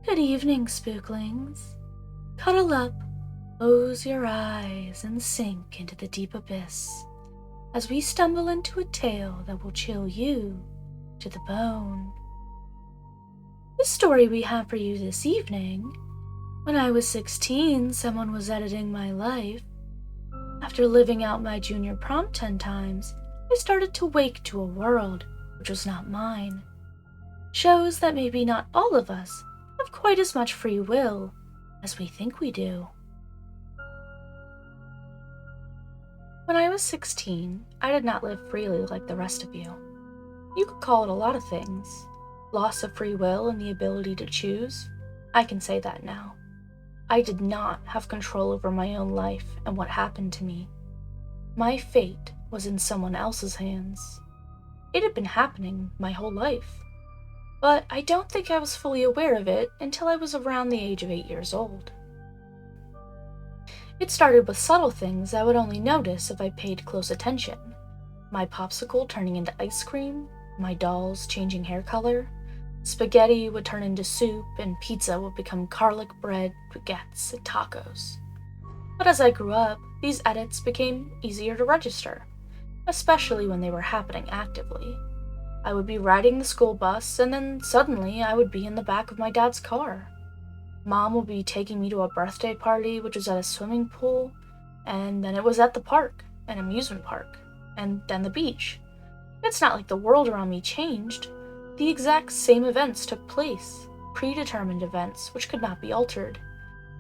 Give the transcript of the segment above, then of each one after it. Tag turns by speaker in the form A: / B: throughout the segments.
A: Good evening, spooklings. Cuddle up, close your eyes, and sink into the deep abyss as we stumble into a tale that will chill you to the bone. The story we have for you this evening: when I was 16, someone was editing my life. After living out my junior prom 10 times, I started to wake to a world which was not mine. Shows that maybe not all of us have quite as much free will as we think we do. When I was 16, I did not live freely like the rest of you. You could call it a lot of things. Loss of free will and the ability to choose. I can say that now. I did not have control over my own life and what happened to me. My fate was in someone else's hands. It had been happening my whole life, but I don't think I was fully aware of it until I was around the age of 8 years old. It started with subtle things I would only notice if I paid close attention. My popsicle turning into ice cream, my dolls changing hair color, spaghetti would turn into soup, and pizza would become garlic bread, baguettes, and tacos. But as I grew up, these edits became easier to register, especially when they were happening actively. I would be riding the school bus, and then suddenly I would be in the back of my dad's car. Mom would be taking me to a birthday party, which was at a swimming pool, and then it was at the park, an amusement park, and then the beach. It's not like the world around me changed. The exact same events took place, predetermined events which could not be altered.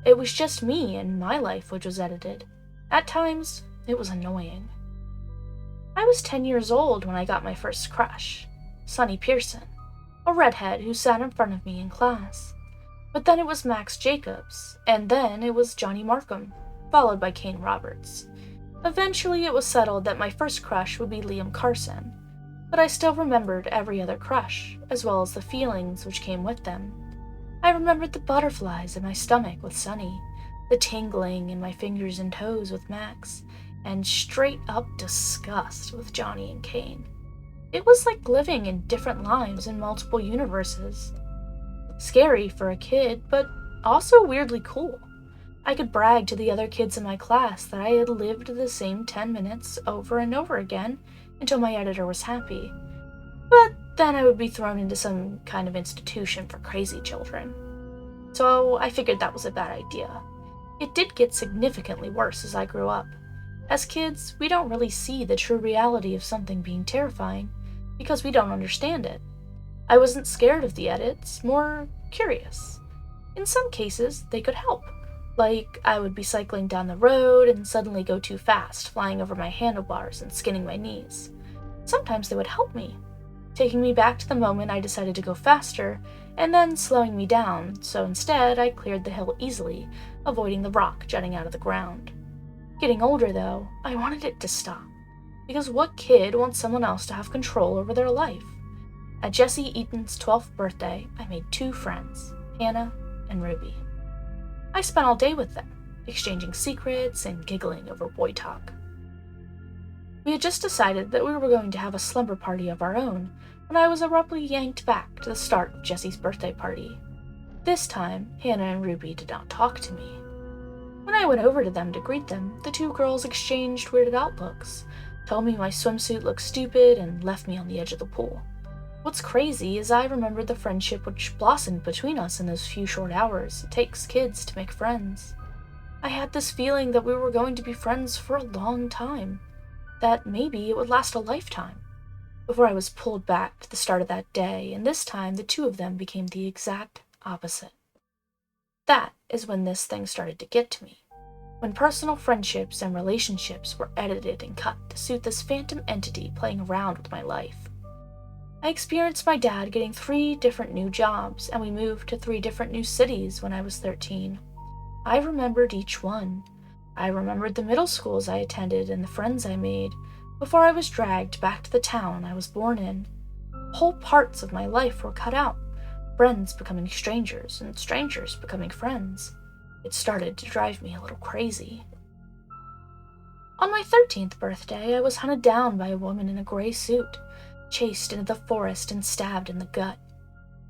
A: It was just me and my life which was edited. At times, it was annoying. I was 10 years old when I got my first crush, Sonny Pearson, a redhead who sat in front of me in class. But then it was Max Jacobs, and then it was Johnny Markham, followed by Kane Roberts. Eventually it was settled that my first crush would be Liam Carson, but I still remembered every other crush, as well as the feelings which came with them. I remembered the butterflies in my stomach with Sonny, the tingling in my fingers and toes with Max, and straight-up disgust with Johnny and Kane. It was like living in different lives in multiple universes. Scary for a kid, but also weirdly cool. I could brag to the other kids in my class that I had lived the same 10 minutes over and over again until my editor was happy. But then I would be thrown into some kind of institution for crazy children. So I figured that was a bad idea. It did get significantly worse as I grew up. As kids, we don't really see the true reality of something being terrifying because we don't understand it. I wasn't scared of the edits, more curious. In some cases, they could help. Like, I would be cycling down the road and suddenly go too fast, flying over my handlebars and skinning my knees. Sometimes they would help me, taking me back to the moment I decided to go faster, and then slowing me down, so instead I cleared the hill easily, avoiding the rock jutting out of the ground. Getting older, though, I wanted it to stop, because what kid wants someone else to have control over their life? At Jesse Eaton's 12th birthday, I made 2 friends, Hannah and Ruby. I spent all day with them, exchanging secrets and giggling over boy talk. We had just decided that we were going to have a slumber party of our own when I was abruptly yanked back to the start of Jesse's birthday party. This time, Hannah and Ruby did not talk to me. When I went over to them to greet them, the 2 girls exchanged weirded out looks, told me my swimsuit looked stupid, and left me on the edge of the pool. What's crazy is I remembered the friendship which blossomed between us in those few short hours it takes kids to make friends. I had this feeling that we were going to be friends for a long time, that maybe it would last a lifetime, before I was pulled back to the start of that day, and this time the 2 of them became the exact opposite. That is when this thing started to get to me, when personal friendships and relationships were edited and cut to suit this phantom entity playing around with my life. I experienced my dad getting 3 different new jobs, and we moved to 3 different new cities when I was 13. I remembered each one. I remembered the middle schools I attended and the friends I made before I was dragged back to the town I was born in. Whole parts of my life were cut out, friends becoming strangers and strangers becoming friends. It started to drive me a little crazy. On my 13th birthday, I was hunted down by a woman in a gray suit, chased into the forest and stabbed in the gut.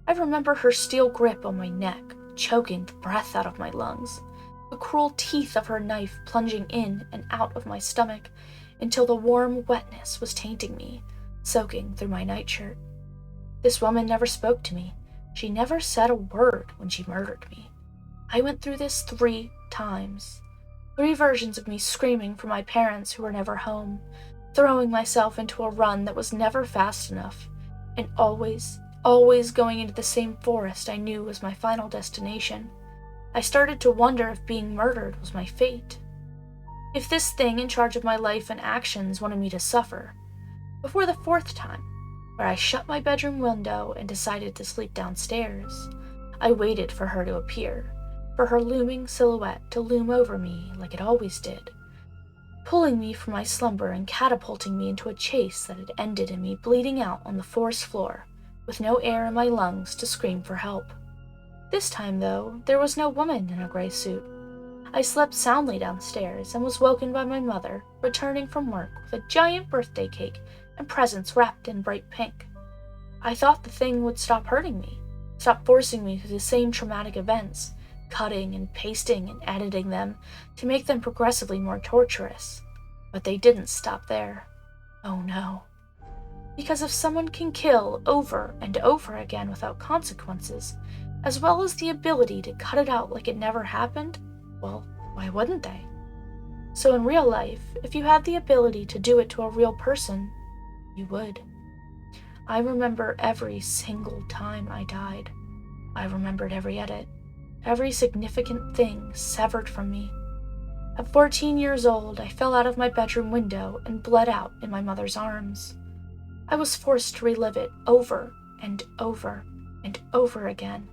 A: I remember her steel grip on my neck, choking the breath out of my lungs, the cruel teeth of her knife plunging in and out of my stomach until the warm wetness was tainting me, soaking through my nightshirt. This woman never spoke to me. She never said a word when she murdered me. I went through this 3 times. 3 versions of me screaming for my parents who were never home, throwing myself into a run that was never fast enough, and always going into the same forest I knew was my final destination. I started to wonder if being murdered was my fate. If this thing in charge of my life and actions wanted me to suffer. Before the 4th time, where I shut my bedroom window and decided to sleep downstairs, I waited for her to appear, for her looming silhouette to loom over me like it always did, pulling me from my slumber and catapulting me into a chase that had ended in me bleeding out on the forest floor, with no air in my lungs to scream for help. This time, though, there was no woman in a gray suit. I slept soundly downstairs and was woken by my mother, returning from work with a giant birthday cake and presents wrapped in bright pink. I thought the thing would stop hurting me, stop forcing me through the same traumatic events, cutting and pasting and editing them to make them progressively more torturous. But they didn't stop there. Oh no. Because if someone can kill over and over again without consequences, as well as the ability to cut it out like it never happened, well, why wouldn't they? So in real life, if you had the ability to do it to a real person, you would. I remember every single time I died. I remembered every edit, every significant thing severed from me. At 14 years old, I fell out of my bedroom window and bled out in my mother's arms. I was forced to relive it over and over and over again,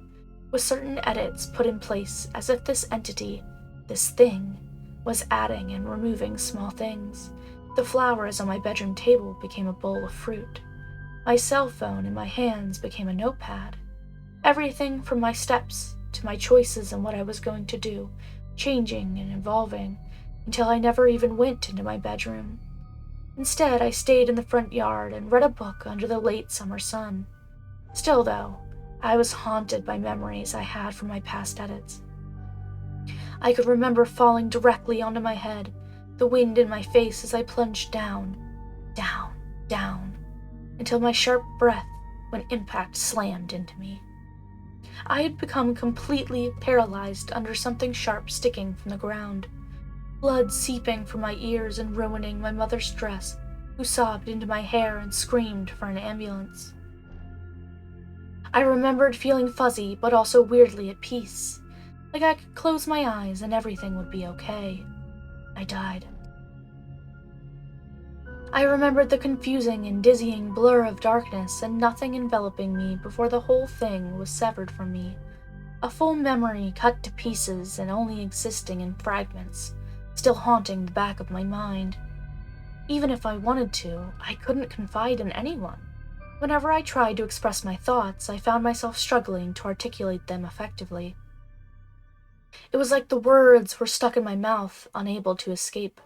A: with certain edits put in place as if this entity, this thing, was adding and removing small things. The flowers on my bedroom table became a bowl of fruit. My cell phone in my hands became a notepad. Everything from my steps to my choices and what I was going to do, changing and evolving, until I never even went into my bedroom. Instead, I stayed in the front yard and read a book under the late summer sun. Still, though, I was haunted by memories I had from my past edits. I could remember falling directly onto my head, the wind in my face as I plunged down, down, down, until my sharp breath when impact slammed into me. I had become completely paralyzed under something sharp sticking from the ground, blood seeping from my ears and ruining my mother's dress, who sobbed into my hair and screamed for an ambulance. I remembered feeling fuzzy but also weirdly at peace, like I could close my eyes and everything would be okay. I died. I remembered the confusing and dizzying blur of darkness and nothing enveloping me before the whole thing was severed from me, a full memory cut to pieces and only existing in fragments, still haunting the back of my mind. Even if I wanted to, I couldn't confide in anyone. Whenever I tried to express my thoughts, I found myself struggling to articulate them effectively. It was like the words were stuck in my mouth, unable to escape.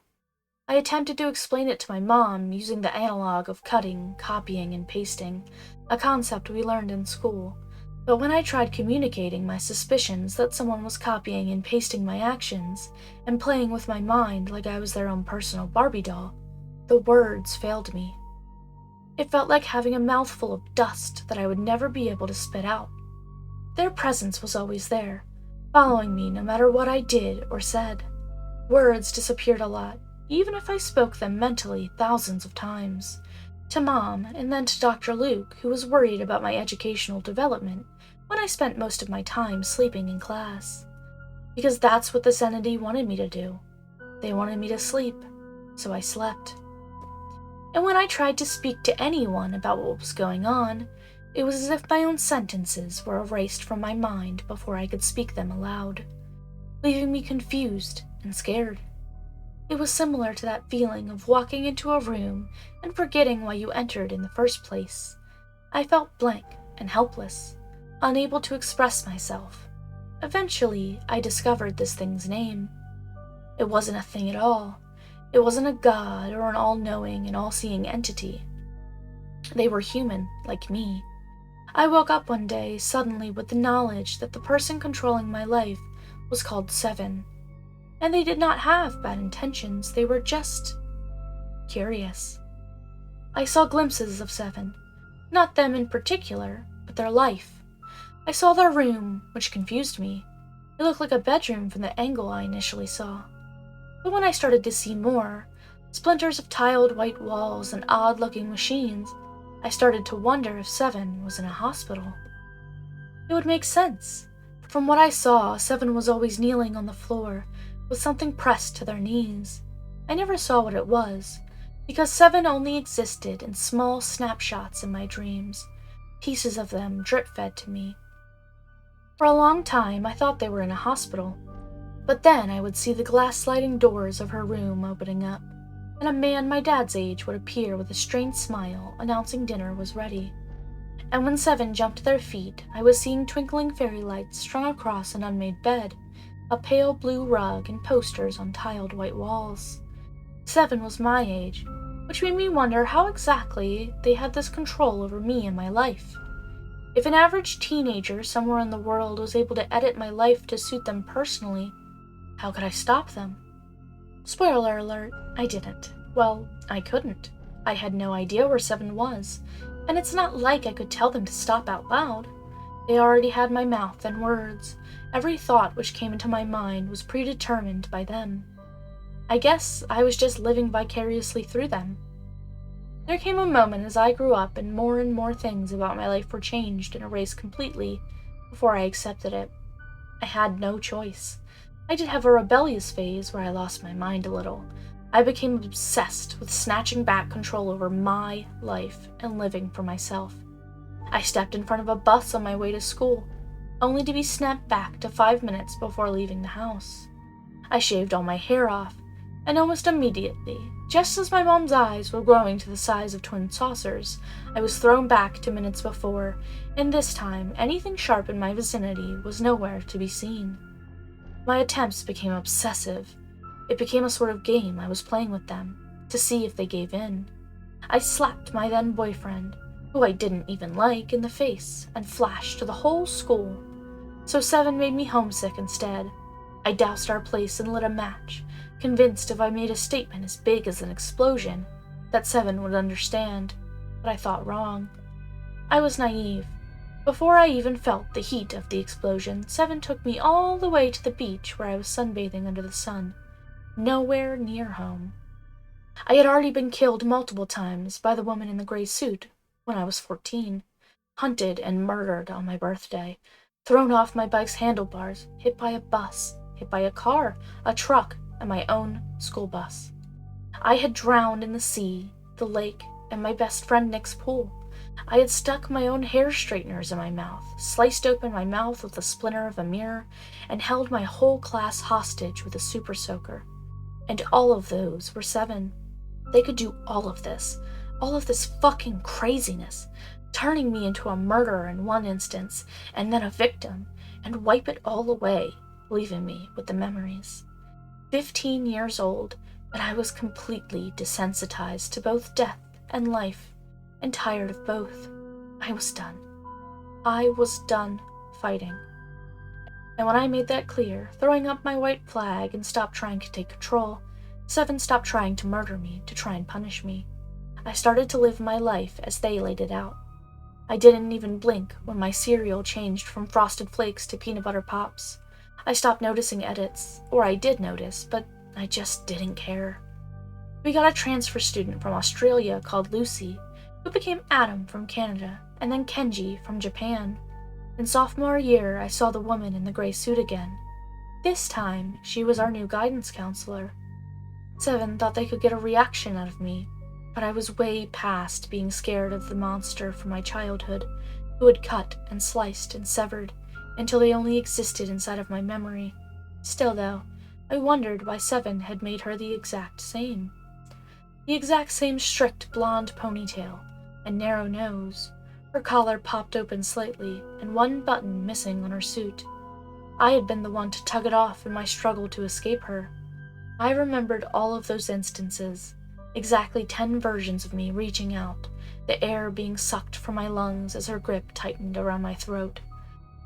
A: I attempted to explain it to my mom using the analog of cutting, copying, and pasting, a concept we learned in school. But when I tried communicating my suspicions that someone was copying and pasting my actions, and playing with my mind like I was their own personal Barbie doll, the words failed me. It felt like having a mouthful of dust that I would never be able to spit out. Their presence was always there, following me no matter what I did or said. Words disappeared a lot, even if I spoke them mentally thousands of times. To Mom, and then to Dr. Luke, who was worried about my educational development when I spent most of my time sleeping in class. Because that's what this entity wanted me to do. They wanted me to sleep, so I slept. And when I tried to speak to anyone about what was going on, it was as if my own sentences were erased from my mind before I could speak them aloud, leaving me confused and scared. It was similar to that feeling of walking into a room and forgetting why you entered in the first place. I felt blank and helpless, unable to express myself. Eventually, I discovered this thing's name. It wasn't a thing at all. It wasn't a god or an all-knowing and all-seeing entity. They were human, like me. I woke up one day suddenly with the knowledge that the person controlling my life was called Seven. And they did not have bad intentions, they were just curious. I saw glimpses of Seven, not them in particular, but their life. I saw their room, which confused me. It looked like a bedroom from the angle I initially saw. But when I started to see more, splinters of tiled white walls and odd-looking machines, I started to wonder if Seven was in a hospital. It would make sense. From what I saw, Seven was always kneeling on the floor, with something pressed to their knees. I never saw what it was, because Seven only existed in small snapshots in my dreams. Pieces of them drip-fed to me. For a long time, I thought they were in a hospital. But then I would see the glass sliding doors of her room opening up, and a man my dad's age would appear with a strained smile, announcing dinner was ready. And when Seven jumped to their feet, I was seeing twinkling fairy lights strung across an unmade bed, a pale blue rug, and posters on tiled white walls. Seven was my age, which made me wonder how exactly they had this control over me and my life. If an average teenager somewhere in the world was able to edit my life to suit them personally, how could I stop them? Spoiler alert, I didn't. Well, I couldn't. I had no idea where Seven was, and it's not like I could tell them to stop out loud. They already had my mouth and words. Every thought which came into my mind was predetermined by them. I guess I was just living vicariously through them. There came a moment as I grew up and more things about my life were changed and erased completely before I accepted it. I had no choice. I did have a rebellious phase where I lost my mind a little. I became obsessed with snatching back control over my life and living for myself. I stepped in front of a bus on my way to school, only to be snapped back to 5 minutes before leaving the house. I shaved all my hair off, and almost immediately, just as my mom's eyes were growing to the size of twin saucers, I was thrown back to minutes before, and this time anything sharp in my vicinity was nowhere to be seen. My attempts became obsessive. It became a sort of game I was playing with them, to see if they gave in. I slapped my then boyfriend, who I didn't even like, in the face, and flashed to the whole school. So Seven made me homesick instead. I doused our place and lit a match, convinced if I made a statement as big as an explosion, that Seven would understand, but I thought wrong. I was naive. Before I even felt the heat of the explosion, Seven took me all the way to the beach where I was sunbathing under the sun, nowhere near home. I had already been killed multiple times by the woman in the gray suit when I was 14, hunted and murdered on my birthday, thrown off my bike's handlebars, hit by a bus, hit by a car, a truck, and my own school bus. I had drowned in the sea, the lake, and my best friend Nick's pool. I had stuck my own hair straighteners in my mouth, sliced open my mouth with a splinter of a mirror, and held my whole class hostage with a super soaker. And all of those were Seven. They could do all of this fucking craziness, turning me into a murderer in one instance, and then a victim, and wipe it all away, leaving me with the memories. 15 years old, and I was completely desensitized to both death and life, and tired of both. I was done. I was done fighting. And when I made that clear, throwing up my white flag and stopped trying to take control, Seven stopped trying to murder me, to try and punish me. I started to live my life as they laid it out. I didn't even blink when my cereal changed from Frosted Flakes to Peanut Butter Pops. I stopped noticing edits, or I did notice, but I just didn't care. We got a transfer student from Australia called Lucy, who became Adam from Canada, and then Kenji from Japan. In sophomore year, I saw the woman in the gray suit again. This time, she was our new guidance counselor. Seven thought they could get a reaction out of me, but I was way past being scared of the monster from my childhood, who had cut and sliced and severed until they only existed inside of my memory. Still, though, I wondered why Seven had made her the exact same. The exact same strict blonde ponytail and narrow nose, her collar popped open slightly, and one button missing on her suit. I had been the one to tug it off in my struggle to escape her. I remembered all of those instances, exactly 10 versions of me reaching out, the air being sucked from my lungs as her grip tightened around my throat,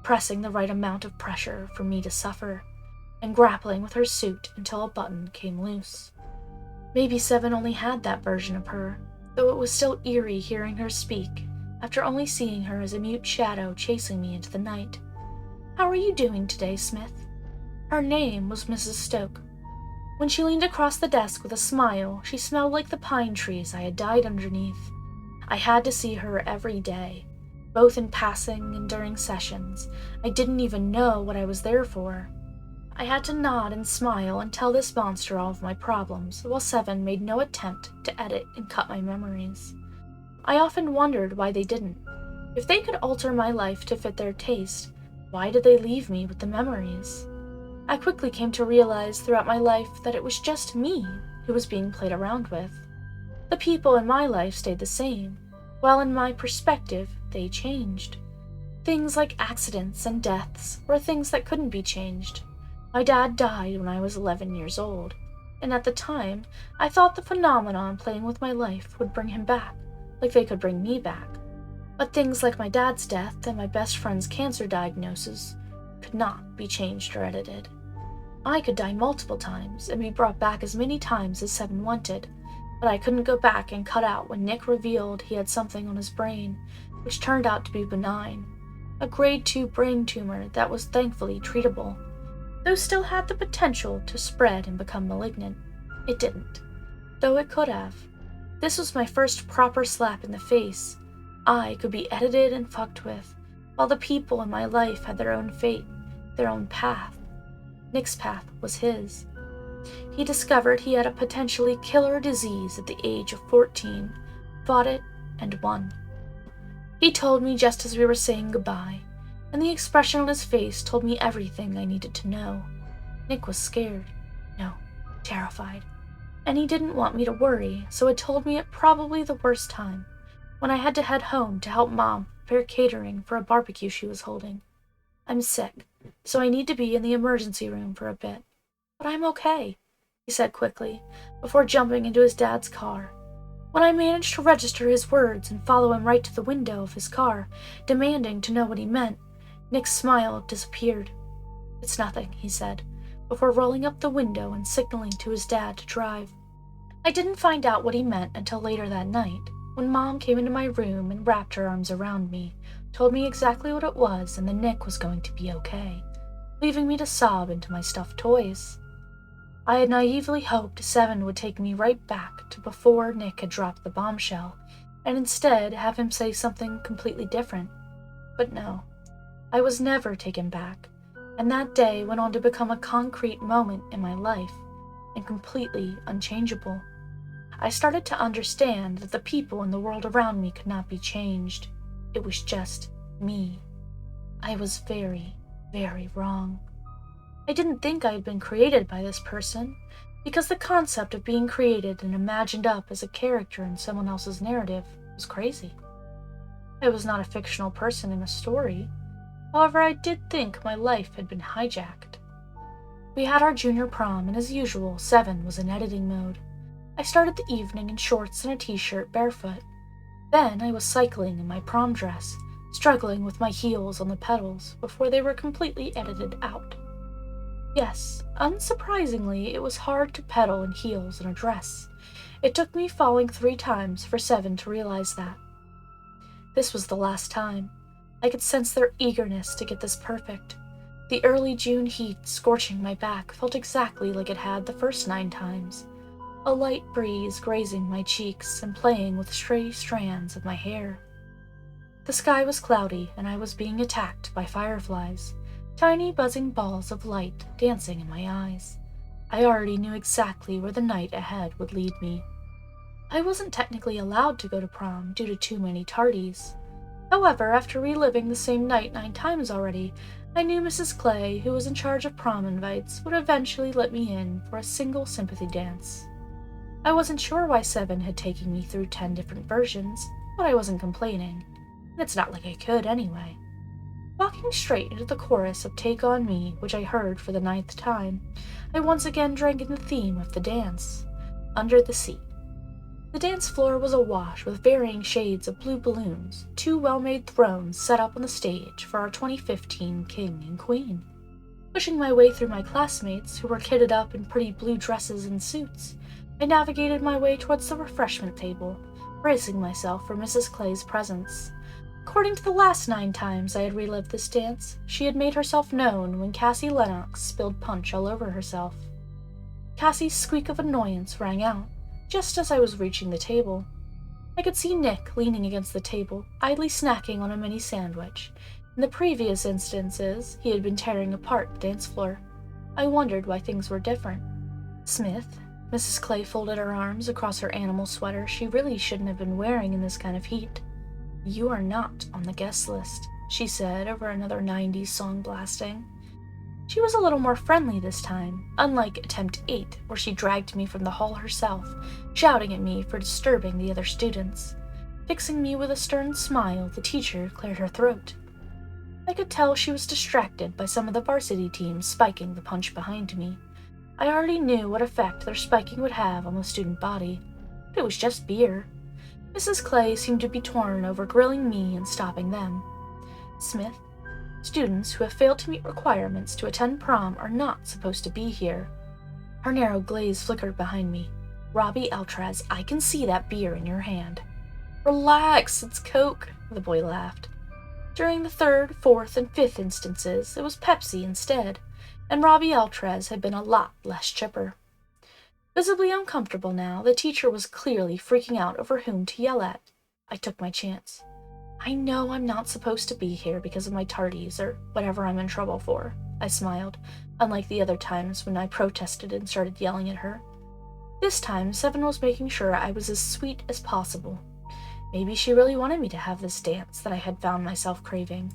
A: pressing the right amount of pressure for me to suffer, and grappling with her suit until a button came loose. Maybe Seven only had that version of her, though it was still eerie hearing her speak after only seeing her as a mute shadow chasing me into the night. "How are you doing today, Smith?" Her name was Mrs. Stoke. When she leaned across the desk with a smile, she smelled like the pine trees I had died underneath. I had to see her every day, both in passing and during sessions. I didn't even know what I was there for. I had to nod and smile and tell this monster all of my problems, while Seven made no attempt to edit and cut my memories. I often wondered why they didn't. If they could alter my life to fit their taste, why did they leave me with the memories? I quickly came to realize throughout my life that it was just me who was being played around with. The people in my life stayed the same, while in my perspective, they changed. Things like accidents and deaths were things that couldn't be changed. My dad died when I was 11 years old, and at the time, I thought the phenomenon playing with my life would bring him back, like they could bring me back. But things like my dad's death and my best friend's cancer diagnosis could not be changed or edited. I could die multiple times and be brought back as many times as Seven wanted, but I couldn't go back and cut out when Nick revealed he had something on his brain, which turned out to be benign, a grade 2 brain tumor that was thankfully treatable, though still had the potential to spread and become malignant. It didn't, though it could have. This was my first proper slap in the face. I could be edited and fucked with, while the people in my life had their own fate, their own path. Nick's path was his. He discovered he had a potentially killer disease at the age of 14, fought it, and won. He told me just as we were saying goodbye, and the expression on his face told me everything I needed to know. Nick was scared. No, terrified. And he didn't want me to worry, so had told me at probably the worst time, when I had to head home to help Mom prepare catering for a barbecue she was holding. "I'm sick, so I need to be in the emergency room for a bit. But I'm okay," he said quickly, before jumping into his dad's car. When I managed to register his words and follow him right to the window of his car, demanding to know what he meant, Nick's smile disappeared. "It's nothing," he said, before rolling up the window and signaling to his dad to drive. I didn't find out what he meant until later that night, when Mom came into my room and wrapped her arms around me, told me exactly what it was and that Nick was going to be okay, leaving me to sob into my stuffed toys. I had naively hoped Seven would take me right back to before Nick had dropped the bombshell, and instead have him say something completely different. But no, I was never taken back, and that day went on to become a concrete moment in my life, and completely unchangeable. I started to understand that the people in the world around me could not be changed. It was just me. I was very, very wrong. I didn't think I had been created by this person, because the concept of being created and imagined up as a character in someone else's narrative was crazy. I was not a fictional person in a story. However, I did think my life had been hijacked. We had our junior prom, and as usual, Seven was in editing mode. I started the evening in shorts and a t-shirt barefoot. Then I was cycling in my prom dress, struggling with my heels on the pedals before they were completely edited out. Yes, unsurprisingly, it was hard to pedal in heels in a dress. It took me falling 3 times for Seven to realize that. This was the last time. I could sense their eagerness to get this perfect. The early June heat scorching my back felt exactly like it had the first 9 times. A light breeze grazing my cheeks and playing with stray strands of my hair. The sky was cloudy, and I was being attacked by fireflies, tiny buzzing balls of light dancing in my eyes. I already knew exactly where the night ahead would lead me. I wasn't technically allowed to go to prom due to too many tardies. However, after reliving the same night 9 times already, I knew Mrs. Clay, who was in charge of prom invites, would eventually let me in for a single sympathy dance. I wasn't sure why Seven had taken me through 10 different versions, but I wasn't complaining, and it's not like I could anyway. Walking straight into the chorus of Take On Me, which I heard for the 9th time, I once again drank in the theme of the dance, Under the Sea. The dance floor was awash with varying shades of blue balloons, 2 well-made thrones set up on the stage for our 2015 king and queen. Pushing my way through my classmates, who were kitted up in pretty blue dresses and suits, I navigated my way towards the refreshment table, bracing myself for Mrs. Clay's presence. According to the last 9 times I had relived this dance, she had made herself known when Cassie Lennox spilled punch all over herself. Cassie's squeak of annoyance rang out, just as I was reaching the table. I could see Nick leaning against the table, idly snacking on a mini sandwich. In the previous instances, he had been tearing apart the dance floor. I wondered why things were different. Smith, Mrs. Clay folded her arms across her animal sweater she really shouldn't have been wearing in this kind of heat. "You are not on the guest list," she said over another 90s song blasting. She was a little more friendly this time, unlike attempt 8, where she dragged me from the hall herself, shouting at me for disturbing the other students. Fixing me with a stern smile, the teacher cleared her throat. I could tell she was distracted by some of the varsity teams spiking the punch behind me. I already knew what effect their spiking would have on the student body, but it was just beer. Mrs. Clay seemed to be torn over grilling me and stopping them. "Smith, students who have failed to meet requirements to attend prom are not supposed to be here." Her narrow glaze flickered behind me. "Robbie Altrez, I can see that beer in your hand." "Relax, it's Coke," the boy laughed. During the 3rd, 4th, and 5th instances, it was Pepsi instead, and Robbie Altrez had been a lot less chipper. Visibly uncomfortable now, the teacher was clearly freaking out over whom to yell at. I took my chance. "I know I'm not supposed to be here because of my tardies or whatever I'm in trouble for," I smiled, unlike the other times when I protested and started yelling at her. This time, Seven was making sure I was as sweet as possible. Maybe she really wanted me to have this dance that I had found myself craving.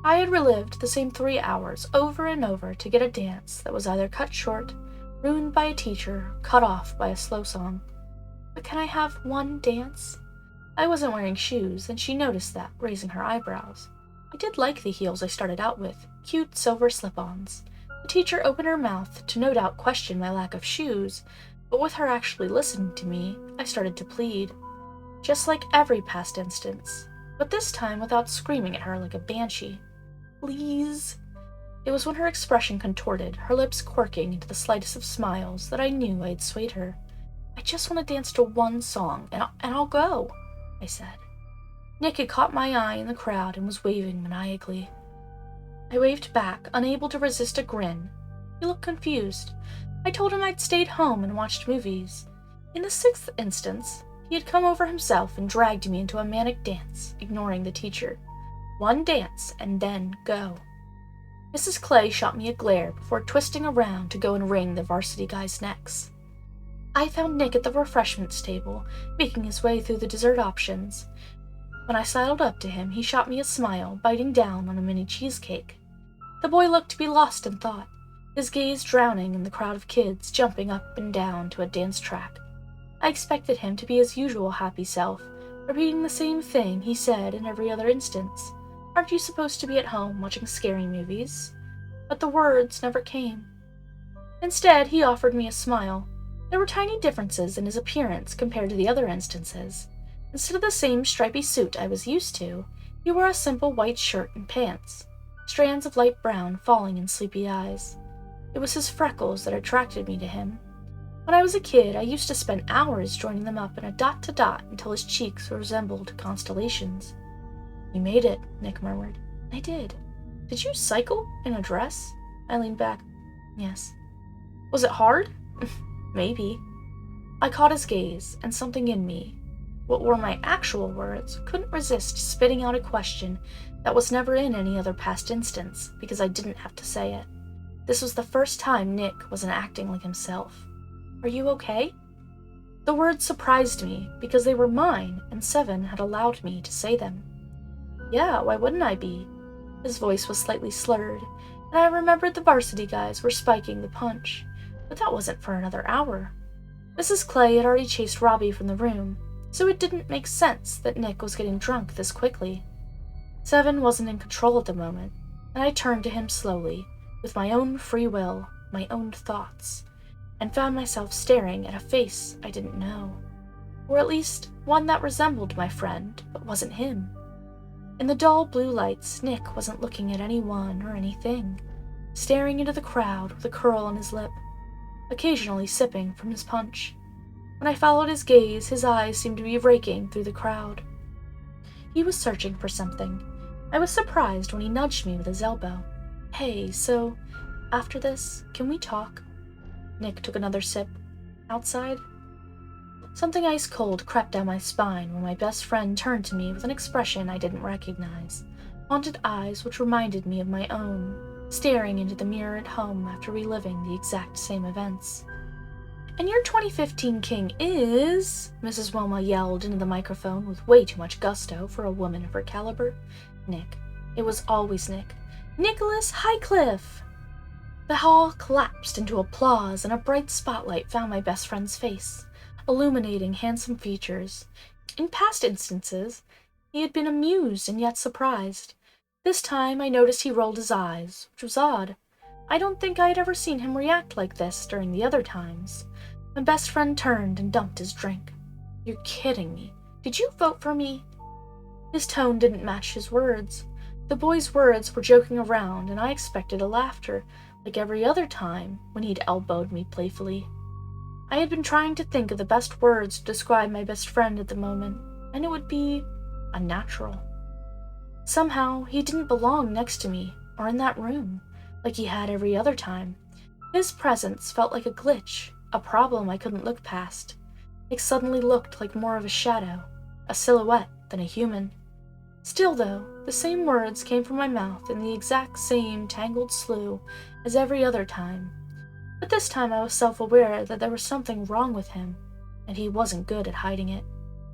A: I had relived the same 3 hours over and over to get a dance that was either cut short, ruined by a teacher, cut off by a slow song. But can I have one dance? I wasn't wearing shoes, and she noticed that, raising her eyebrows. I did like the heels I started out with, cute silver slip-ons. The teacher opened her mouth to no doubt question my lack of shoes, but with her actually listening to me, I started to plead. Just like every past instance, but this time without screaming at her like a banshee. "Please." It was when her expression contorted, her lips quirking into the slightest of smiles, that I knew I had swayed her. "I just want to dance to one song, and I'll go," I said. Nick had caught my eye in the crowd and was waving maniacally. I waved back, unable to resist a grin. He looked confused. I told him I'd stayed home and watched movies. In the 6th instance, he had come over himself and dragged me into a manic dance, ignoring the teacher. One dance, and then go. Mrs. Clay shot me a glare before twisting around to go and wring the varsity guys' necks. I found Nick at the refreshments table, making his way through the dessert options. When I sidled up to him, he shot me a smile, biting down on a mini cheesecake. The boy looked to be lost in thought, his gaze drowning in the crowd of kids jumping up and down to a dance track. I expected him to be his usual happy self, repeating the same thing he said in every other instance. "Aren't you supposed to be at home watching scary movies?" But the words never came. Instead, he offered me a smile. There were tiny differences in his appearance compared to the other instances. Instead of the same stripy suit I was used to, he wore a simple white shirt and pants, strands of light brown falling in sleepy eyes. It was his freckles that attracted me to him. When I was a kid, I used to spend hours joining them up in a dot-to-dot until his cheeks resembled constellations. "You made it," Nick murmured. "I did." "Did you cycle in a dress?" I leaned back. "Yes." "Was it hard?" "Maybe." I caught his gaze, and something in me, what were my actual words, couldn't resist spitting out a question that was never in any other past instance, because I didn't have to say it. This was the first time Nick wasn't acting like himself. "Are you okay?" The words surprised me, because they were mine, and Seven had allowed me to say them. "Yeah, why wouldn't I be?" His voice was slightly slurred, and I remembered the varsity guys were spiking the punch, but that wasn't for another hour. Mrs. Clay had already chased Robbie from the room, so it didn't make sense that Nick was getting drunk this quickly. Seven wasn't in control at the moment, and I turned to him slowly, with my own free will, my own thoughts, and found myself staring at a face I didn't know. or at least one that resembled my friend, but wasn't him. In the dull blue lights, Nick wasn't looking at anyone or anything, staring into the crowd with a curl on his lip, occasionally sipping from his punch. When I followed his gaze, his eyes seemed to be raking through the crowd. He was searching for something. I was surprised when he nudged me with his elbow. "Hey, so, after this, can we talk?" Nick took another sip. "Outside?" Something ice-cold crept down my spine when my best friend turned to me with an expression I didn't recognize, haunted eyes which reminded me of my own, staring into the mirror at home after reliving the exact same events. "And your 2015 king is," Mrs. Wilma yelled into the microphone with way too much gusto for a woman of her caliber. "Nick." It was always Nick. "Nicholas Highcliffe!" The hall collapsed into applause, and a bright spotlight found my best friend's face, illuminating handsome features. In past instances, he had been amused and yet surprised. This time I noticed he rolled his eyes, which was odd. I don't think I had ever seen him react like this during the other times. My best friend turned and dumped his drink. "You're kidding me. Did you vote for me?" His tone didn't match his words. The boy's words were joking around, and I expected a laughter, like every other time when he'd elbowed me playfully. I had been trying to think of the best words to describe my best friend at the moment, and it would be unnatural. Somehow, he didn't belong next to me, or in that room, like he had every other time. His presence felt like a glitch, a problem I couldn't look past. It suddenly looked like more of a shadow, a silhouette, than a human. Still, though, the same words came from my mouth in the exact same tangled slew as every other time. But this time I was self-aware that there was something wrong with him, and he wasn't good at hiding it.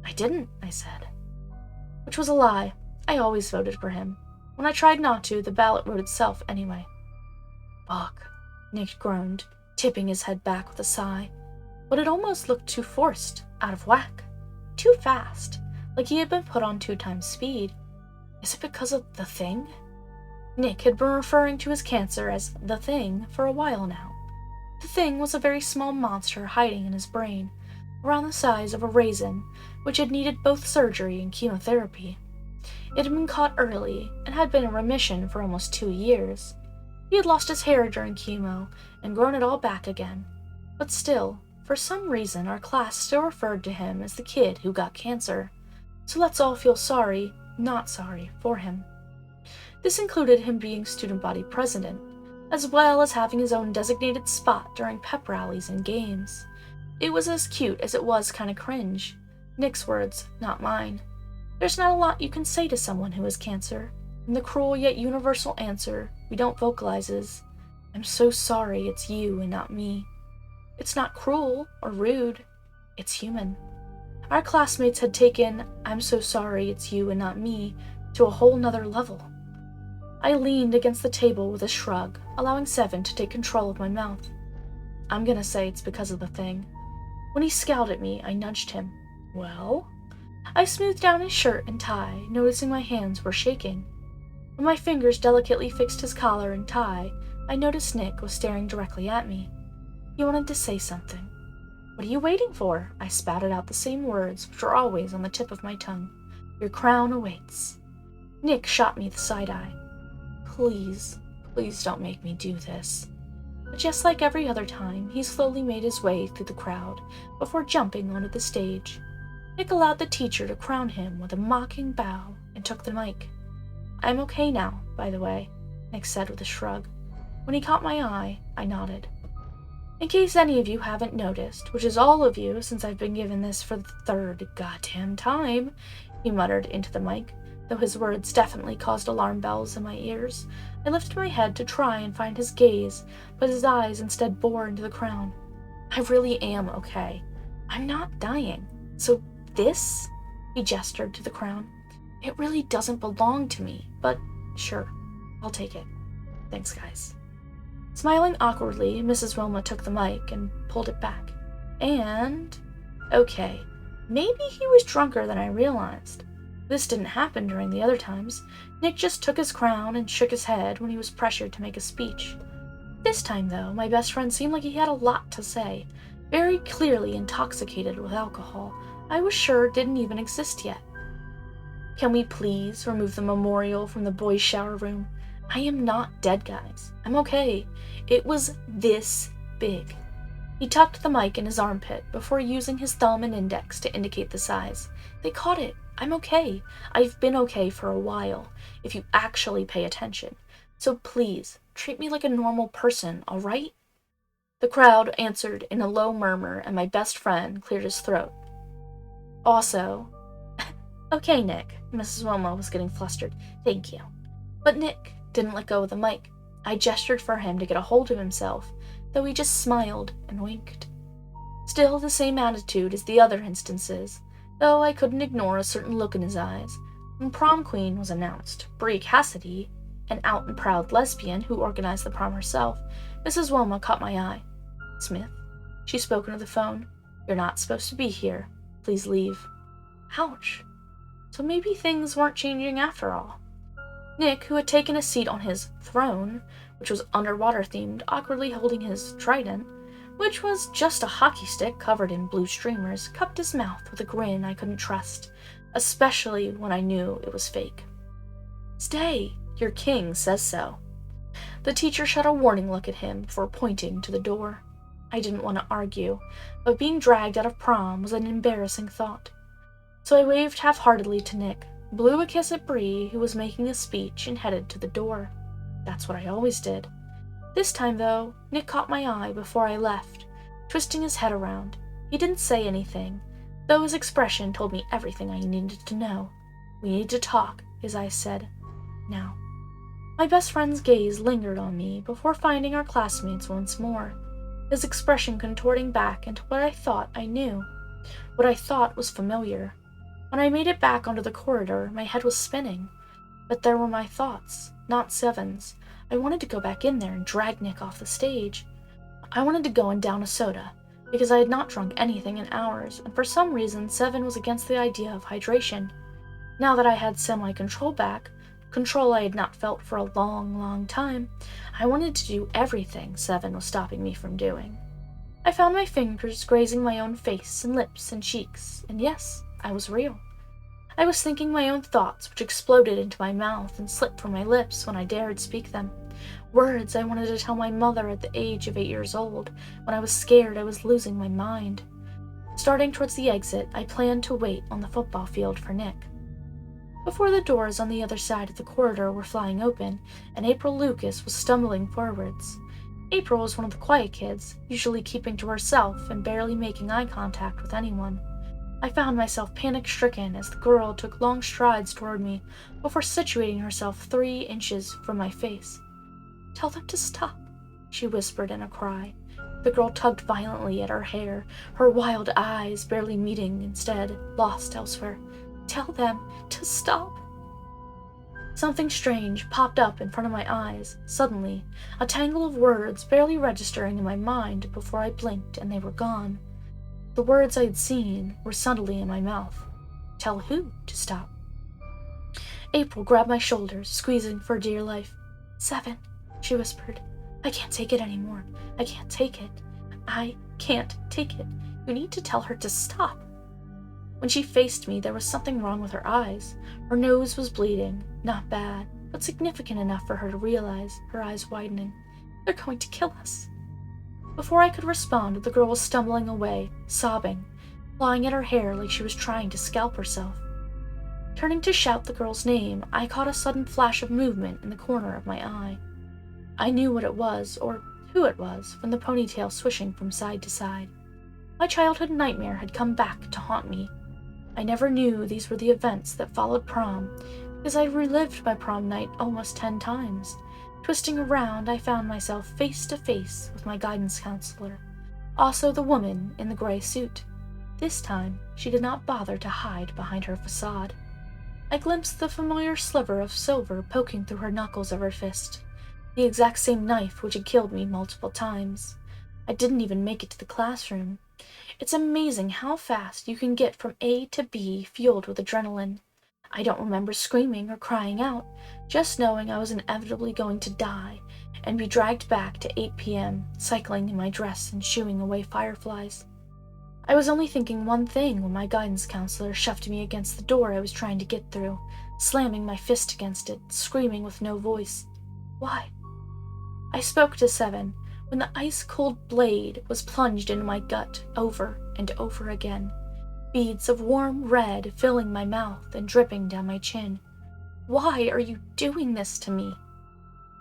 A: "I didn't," I said. Which was a lie. I always voted for him. When I tried not to, the ballot wrote itself anyway. "Fuck," Nick groaned, tipping his head back with a sigh. But it almost looked too forced, out of whack. Too fast, like he had been put on 2 times speed. Is it because of the thing? Nick had been referring to his cancer as the thing for a while now. The thing was a very small monster hiding in his brain, around the size of a raisin, which had needed both surgery and chemotherapy. It had been caught early, and had been in remission for almost 2 years. He had lost his hair during chemo, and grown it all back again. But still, for some reason our class still referred to him as the kid who got cancer. So let's all feel sorry, not sorry, for him. This included him being student body president, as well as having his own designated spot during pep rallies and games. It was as cute as it was kinda cringe. Nick's words, not mine. There's not a lot you can say to someone who has cancer, and the cruel yet universal answer we don't vocalize is, "I'm so sorry it's you and not me." It's not cruel or rude, it's human. Our classmates had taken "I'm so sorry it's you and not me" to a whole nother level. I leaned against the table with a shrug, allowing Seven to take control of my mouth. "I'm gonna say it's because of the thing." When he scowled at me, I nudged him. "Well?" I smoothed down his shirt and tie, noticing my hands were shaking. When my fingers delicately fixed his collar and tie, I noticed Nick was staring directly at me. He wanted to say something. "What are you waiting for?" I spouted out the same words which were always on the tip of my tongue. "Your crown awaits." Nick shot me the side-eye. Please don't make me do this." But just like every other time, he slowly made his way through the crowd before jumping onto the stage. Nick allowed the teacher to crown him with a mocking bow and took the mic. "I'm okay now, by the way," Nick said with a shrug. When he caught my eye, I nodded. "In case any of you haven't noticed, which is all of you since I've been given this for the 3rd goddamn time," he muttered into the mic, though his words definitely caused alarm bells in my ears. I lifted my head to try and find his gaze, but his eyes instead bore into the crown. "I really am okay. I'm not dying. So this?" He gestured to the crown. "It really doesn't belong to me, but sure, I'll take it. Thanks, guys." Smiling awkwardly, Mrs. Wilma took the mic and pulled it back. Okay, maybe he was drunker than I realized. This didn't happen during the other times. Nick just took his crown and shook his head when he was pressured to make a speech. This time, though, my best friend seemed like he had a lot to say, very clearly intoxicated with alcohol. I was sure didn't even exist yet. Can we please remove the memorial from the boys' shower room? I am not dead, guys. I'm okay. It was this big. He tucked the mic in his armpit before using his thumb and index to indicate the size. They caught it. I'm okay. I've been okay for a while, if you actually pay attention. So please, treat me like a normal person, all right? The crowd answered in a low murmur, and my best friend cleared his throat. Also, okay, Nick. Mrs. Wilma was getting flustered. Thank you. But Nick didn't let go of the mic. I gestured for him to get a hold of himself, though he just smiled and winked. Still the same attitude as the other instances, though I couldn't ignore a certain look in his eyes. When prom queen was announced, Brie Cassidy, an out and proud lesbian who organized the prom herself, Mrs. Wilma caught my eye. Smith, she spoke into the phone, you're not supposed to be here. Please leave. Ouch. So maybe things weren't changing after all. Nick, who had taken a seat on his throne, which was underwater themed, awkwardly holding his trident, which was just a hockey stick covered in blue streamers, cupped his mouth with a grin I couldn't trust, especially when I knew it was fake. Stay, your king says so. The teacher shot a warning look at him before pointing to the door. I didn't want to argue, but being dragged out of prom was an embarrassing thought. So I waved half-heartedly to Nick, blew a kiss at Bree, who was making a speech, and headed to the door. That's what I always did. This time, though, Nick caught my eye before I left, twisting his head around. He didn't say anything, though his expression told me everything I needed to know. We need to talk, his eyes said. Now. My best friend's gaze lingered on me before finding our classmates once more, his expression contorting back into what I thought I knew, what I thought was familiar. When I made it back onto the corridor, my head was spinning, but there were my thoughts, not Seven's. I wanted to go back in there and drag Nick off the stage. I wanted to go and down a soda, because I had not drunk anything in hours, and for some reason Seven was against the idea of hydration. Now that I had semi-control back, control I had not felt for a long, long time, I wanted to do everything Seven was stopping me from doing. I found my fingers grazing my own face and lips and cheeks, and yes, I was real. I was thinking my own thoughts, which exploded into my mouth and slipped from my lips when I dared speak them. Words I wanted to tell my mother at the age of 8 years old, when I was scared I was losing my mind. Starting towards the exit, I planned to wait on the football field for Nick. Before the doors on the other side of the corridor were flying open, and April Lucas was stumbling forwards. April was one of the quiet kids, usually keeping to herself and barely making eye contact with anyone. I found myself panic-stricken as the girl took long strides toward me before situating herself 3 inches from my face. "Tell them to stop," she whispered in a cry. The girl tugged violently at her hair, her wild eyes barely meeting, instead lost elsewhere. "Tell them to stop." Something strange popped up in front of my eyes, suddenly, a tangle of words barely registering in my mind before I blinked and they were gone. The words I had seen were suddenly in my mouth. Tell who to stop? April grabbed my shoulders, squeezing for dear life. "Seven," she whispered. "I can't take it anymore. I can't take it. I can't take it. You need to tell her to stop." When she faced me, there was something wrong with her eyes. Her nose was bleeding, not bad, but significant enough for her to realize, her eyes widening. "They're going to kill us." Before I could respond, the girl was stumbling away, sobbing, clawing at her hair like she was trying to scalp herself. Turning to shout the girl's name, I caught a sudden flash of movement in the corner of my eye. I knew what it was, or who it was, from the ponytail swishing from side to side. My childhood nightmare had come back to haunt me. I never knew these were the events that followed prom, because I relived my prom night almost 10 times. Twisting around, I found myself face to face with my guidance counselor, also the woman in the gray suit. This time, she did not bother to hide behind her facade. I glimpsed the familiar sliver of silver poking through her knuckles of her fist, the exact same knife which had killed me multiple times. I didn't even make it to the classroom. It's amazing how fast you can get from A to B fueled with adrenaline. I don't remember screaming or crying out, just knowing I was inevitably going to die and be dragged back to 8 p.m., cycling in my dress and shooing away fireflies. I was only thinking one thing when my guidance counselor shoved me against the door I was trying to get through, slamming my fist against it, screaming with no voice. Why? I spoke to Seven when the ice-cold blade was plunged into my gut over and over again, beads of warm red filling my mouth and dripping down my chin. Why are you doing this to me?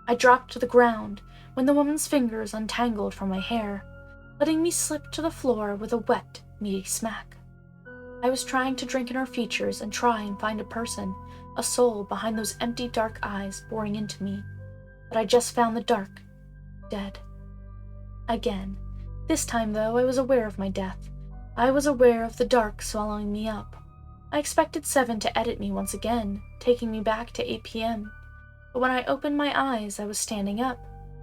A: I dropped to the ground when the woman's fingers untangled from my hair, letting me slip to the floor with a wet, meaty smack. I was trying to drink in her features and try and find a person, a soul behind those empty dark eyes boring into me, but I just found the dark, dead. Again. This time, though, I was aware of my death. I was aware of the dark swallowing me up. I expected Seven to edit me once again, taking me back to 8 p.m., but when I opened my eyes, I was standing up,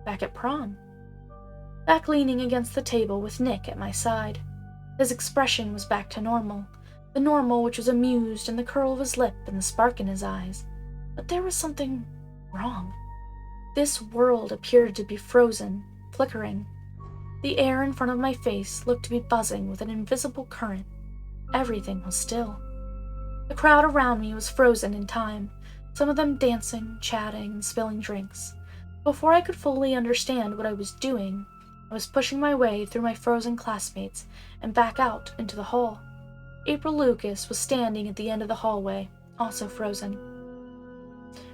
A: back at prom. Back leaning against the table with Nick at my side. His expression was back to normal, the normal which was amused in the curl of his lip and the spark in his eyes. But there was something wrong. This world appeared to be frozen, flickering. The air in front of my face looked to be buzzing with an invisible current. Everything was still. The crowd around me was frozen in time, some of them dancing, chatting, and spilling drinks. Before I could fully understand what I was doing, I was pushing my way through my frozen classmates and back out into the hall. April Lucas was standing at the end of the hallway, also frozen.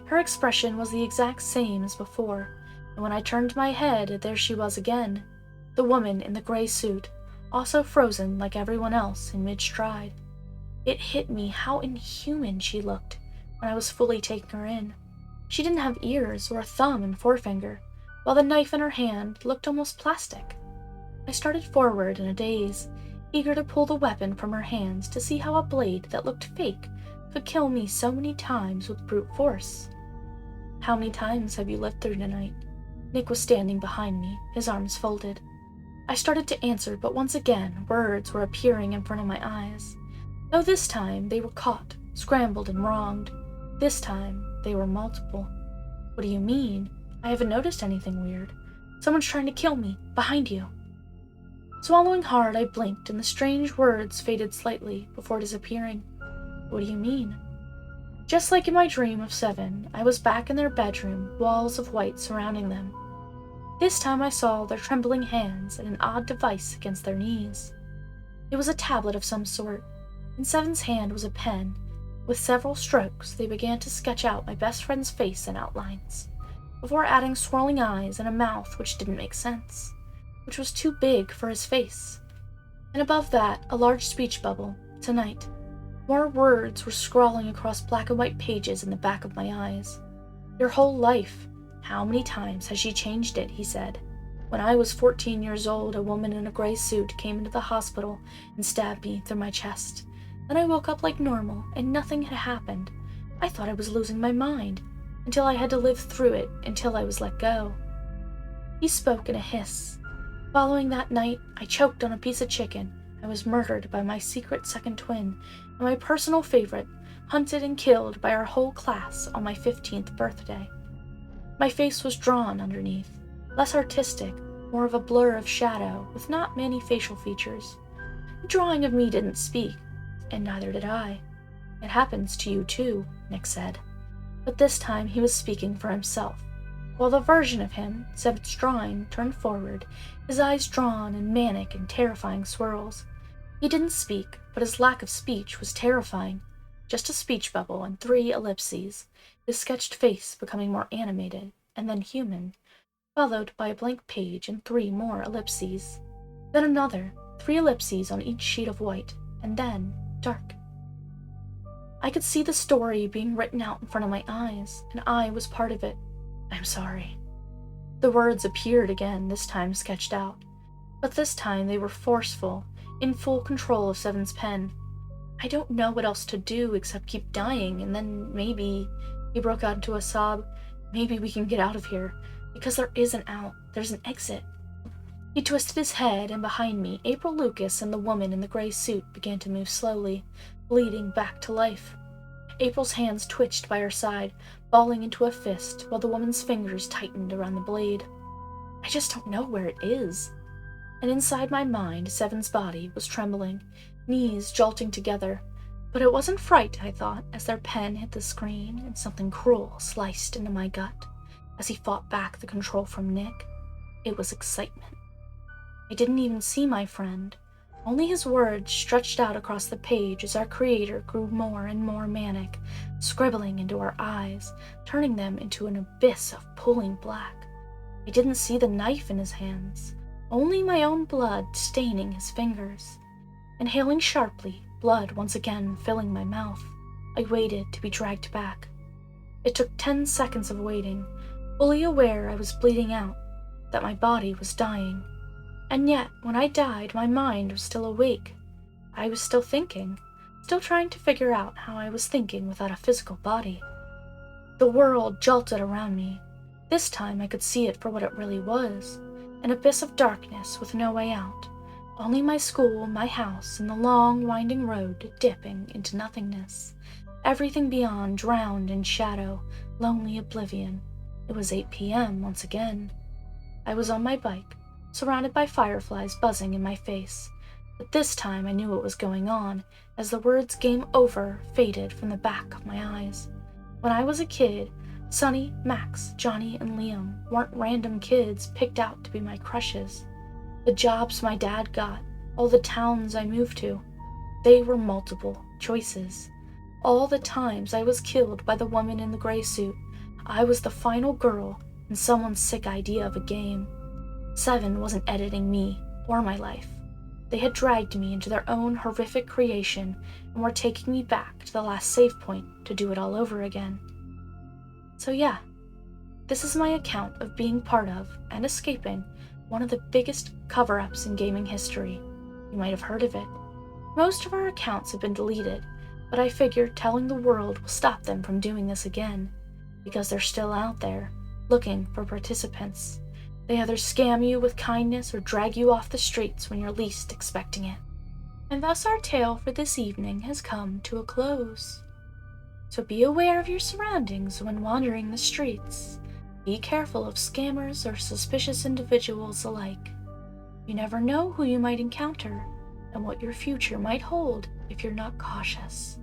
A: Her expression was the exact same as before, and when I turned my head, there she was again, the woman in the gray suit, also frozen like everyone else in mid-stride. It hit me how inhuman she looked when I was fully taking her in. She didn't have ears or a thumb and forefinger, while the knife in her hand looked almost plastic. I started forward in a daze, eager to pull the weapon from her hands to see how a blade that looked fake could kill me so many times with brute force. "How many times have you lived through tonight?" Nick was standing behind me, his arms folded. I started to answer, but once again words were appearing in front of my eyes. Though this time they were caught, scrambled, and wronged. This time they were multiple. "What do you mean? I haven't noticed anything weird. Someone's trying to kill me, behind you." Swallowing hard, I blinked, and the strange words faded slightly before disappearing. "What do you mean?" Just like in my dream of Seven, I was back in their bedroom, walls of white surrounding them. This time I saw their trembling hands and an odd device against their knees. It was a tablet of some sort. In Seven's hand was a pen. With several strokes, they began to sketch out my best friend's face in outlines, before adding swirling eyes and a mouth which didn't make sense, which was too big for his face. And above that, a large speech bubble, "Tonight." More words were scrawling across black and white pages in the back of my eyes. "Your whole life. How many times has she changed it?" he said. "When I was 14 years old, a woman in a gray suit came into the hospital and stabbed me through my chest. Then I woke up like normal, and nothing had happened. I thought I was losing my mind, until I had to live through it until I was let go." He spoke in a hiss. "Following that night, I choked on a piece of chicken. I was murdered by my secret second twin, and my personal favorite, hunted and killed by our whole class on my 15th birthday. My face was drawn underneath, less artistic, more of a blur of shadow, with not many facial features. The drawing of me didn't speak, and neither did I. It happens to you too," Nick said. But this time he was speaking for himself, while the version of him, Seb's drawing, turned forward, his eyes drawn in manic and terrifying swirls. He didn't speak, but his lack of speech was terrifying. Just a speech bubble and 3 ellipses, his sketched face becoming more animated, and then human, followed by a blank page and 3 more ellipses. Then another, 3 ellipses on each sheet of white, and then dark. I could see the story being written out in front of my eyes, and I was part of it. "I'm sorry." The words appeared again, this time sketched out. But this time they were forceful, in full control of Seven's pen. "I don't know what else to do except keep dying, and then maybe," he broke out into a sob, "maybe we can get out of here, because there is an out, there's an exit." He twisted his head, and behind me, April Lucas and the woman in the gray suit began to move slowly, bleeding back to life. April's hands twitched by her side, balling into a fist, while the woman's fingers tightened around the blade. "I just don't know where it is." and inside my mind, Seven's body was trembling, knees jolting together. But it wasn't fright, I thought, as their pen hit the screen and something cruel sliced into my gut as he fought back the control from Nick. It was excitement. I didn't even see my friend, only his words stretched out across the page as our creator grew more and more manic, scribbling into our eyes, turning them into an abyss of pulling black. I didn't see the knife in his hands, only my own blood staining his fingers. Inhaling sharply, blood once again filling my mouth, I waited to be dragged back. It took 10 seconds of waiting, fully aware I was bleeding out, that my body was dying. And yet, when I died, my mind was still awake. I was still thinking, still trying to figure out how I was thinking without a physical body. The world jolted around me. This time I could see it for what it really was, an abyss of darkness with no way out. Only my school, my house, and the long, winding road dipping into nothingness. Everything beyond drowned in shadow, lonely oblivion. It was 8 p.m. once again. I was on my bike, surrounded by fireflies buzzing in my face. But this time I knew what was going on, as the words "game over" faded from the back of my eyes. When I was a kid, Sonny, Max, Johnny, and Liam weren't random kids picked out to be my crushes. The jobs my dad got, all the towns I moved to, they were multiple choices. All the times I was killed by the woman in the gray suit, I was the final girl in someone's sick idea of a game. Seven wasn't editing me or my life. They had dragged me into their own horrific creation and were taking me back to the last save point to do it all over again. So yeah, this is my account of being part of and escaping one of the biggest cover-ups in gaming history. You might have heard of it. Most of our accounts have been deleted, but I figured telling the world will stop them from doing this again, because they're still out there, looking for participants. They either scam you with kindness or drag you off the streets when you're least expecting it. And thus our tale for this evening has come to a close. So be aware of your surroundings when wandering the streets. Be careful of scammers or suspicious individuals alike. You never know who you might encounter and what your future might hold if you're not cautious.